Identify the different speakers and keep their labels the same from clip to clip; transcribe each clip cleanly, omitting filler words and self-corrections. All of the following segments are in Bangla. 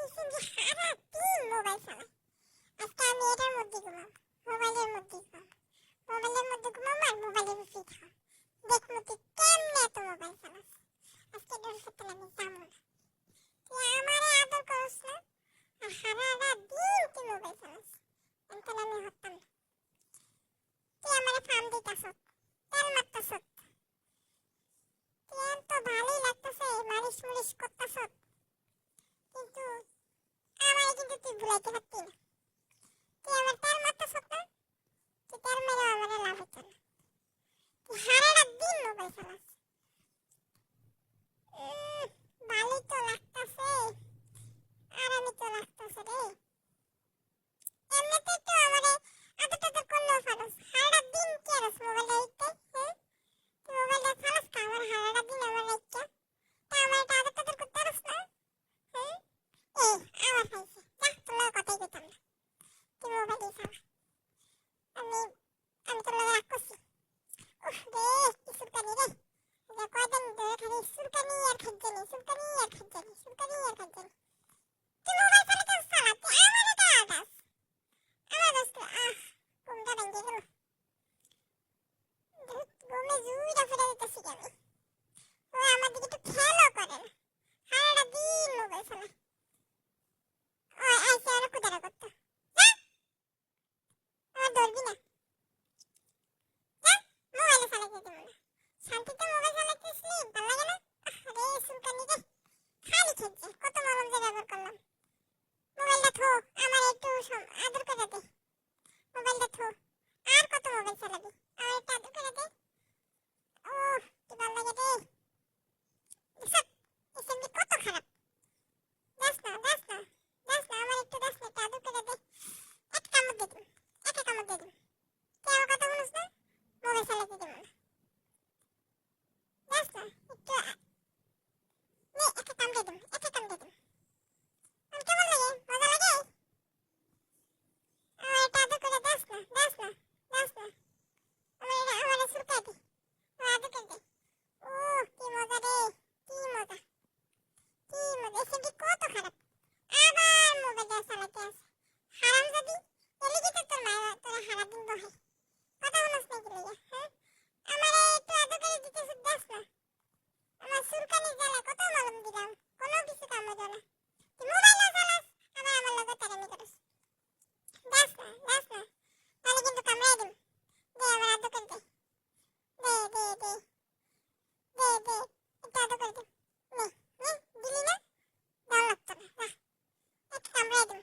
Speaker 1: এসএমজি সারাদিন মোবাইল চালায়। আজকে আমি এটার মধ্যে ঘুমাবো, মোবাইলের মধ্যে ঘুমাবো, মোবাইলের মধ্যে ঘুমাবো আর মোবাইলের উপরেই খাবো। দেখবো তুই কেমনে এত মোবাইল চালাস। আজকে তোর সাথে আমি যাবো না। তুই আমারে আদর করস না আর সারাদিন তুই মোবাইল চালাস। এখন আমি হতাম না। তুই আমারে ফার্ম দিতাস, তেল মারতাস, তুই তো ভালোই লাগতাছে মালিশ মুলিশ করতাস, কিন্তু আমারে কিন্তু তুই ভুলাইতে পারতি না। তুই আমার তেল মারতাস না, তুই তেল মেরে আমারে লাভ হতো না। তুই সারাদিন মোবাইল চালাস। ভালোই তো লাগতাছে, আরামই তো লাগতাছে রে। এমনিতেই তো আমারে আদর টাদর করলেও পারস, সারাদিন কি আরস মোবাইলটা দেখতে, হ্যাঁ? তুই মোবাইলটা চালাস কা আমার সারাদিন আমার রাইখা? তা আমার এটা আদর টাদর করতে পারস না, হ্যাঁ? আমার খাইছে, যা তোর লগে কথাই কইতাম না। তুই মোবাইলই চালা। আমি আমি তোর লগে রাগ করছি। উফ রে, কি সুলকানি রে। যে কয়দিন ধরে খালি সুলকানি আর খাজ্জানি, সুলকানি আর খাজ্জানি, সুলকানি আর খাজ্জানি। তুই মোবাইল চালাতে চালা, তুই আমারে ডাকাস। আমার দোস্ত ঘুমটা ভেঙে গেল। ঘুমে জুইরা ফেলে দিতেছি আমি। ও আমার দিকে একটু খেয়ালও করে না, সারাদিন মোবাইল চালায়। ও আইসে ওরা কুদারা করতো, যা আমার ধরবি না, যা মোবাইলে চালাতে দেবো না। শান্তিতে মোবাইল চালাইতেছিলি, ভাল লাগে না? রে সুলকানি রে, খালি খেলছে, কত মলম যে ব্যবহার করলাম। মোবাইলটা থো, আমার একটু আদর করে দে। মোবাইলটা থো, আর কত মোবাইল চালাবি, আমার একটু আদর করে দে। ও কি ভাল লাগে রে। সব এসএমজি কত খারাপ। দাস না, দাস না, দাস না, আমার একটু দাস না, একটু আদর করে দে। এক কামড় দিয়ে দিন, একটা কামড় দিয়ে দিন। তুই আমার কথা শুনিস না, মোবাইল চালাতে দেবো না। দাস না, একটু নে, একটা কামড় দিয়ে দিন, একটা কামড় দিয়ে দিন। আমার কেমন লাগে, মজা লাগে। আমার একটু আদর করে দাস না, দাস না, দাস না। আমার সুলকাই দে, আমার আদর করে দে। ও কি মজা রে, কি মজা, কি মজা। এসএমজি কত খারাপ, আবার মোবাইলটা চালাতে আসে। হারামজাদি, এলিগে তো তোর মা তোরা সারাদিন বহে, কথা বলস নাকি লইয়া, হ্যাঁ? আমারে একটু আদর করে দিতে দাস না। আমার সুলকানি জ্বালায় কত মলম দিলাম, কোনো কিছু কাম হইল না। তুই মোবাইলও চালাস, আবার আমার লগে তেরামি করিস। দাস না, দাস না, তাহলে কিন্তু কামড়াই দিম। দে আমার আদর করে দে, দে দে দে, দে দে, একটু আদর করে দে। নে নে, দিলি না, দাও লাগতো না, যা একটু কামড়াই দিম,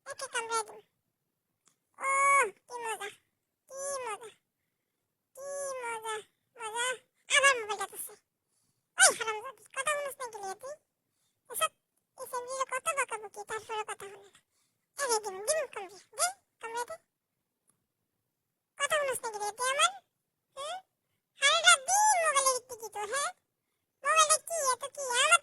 Speaker 1: একটু কামড়াই দিম। ও কি মজা, কি মজা, কি মজা, মজা। আবার মোবাইলটা ধরছে। ওই হারামজাদি, কথা বলিস নাকি লইয়া তুই? এসব এসএমজি কত বকাবকি, তারপরে কথা হলো না। এরে দিম দিম কামড়ে দে, কামড়ে দে। কথা বলিস নাকি লইয়া তুই আমার, হ্যাঁ? সারাদিন মোবাইলের দিকে কি তোর, হ্যাঁ? মোবাইলটা কি এত কি আমার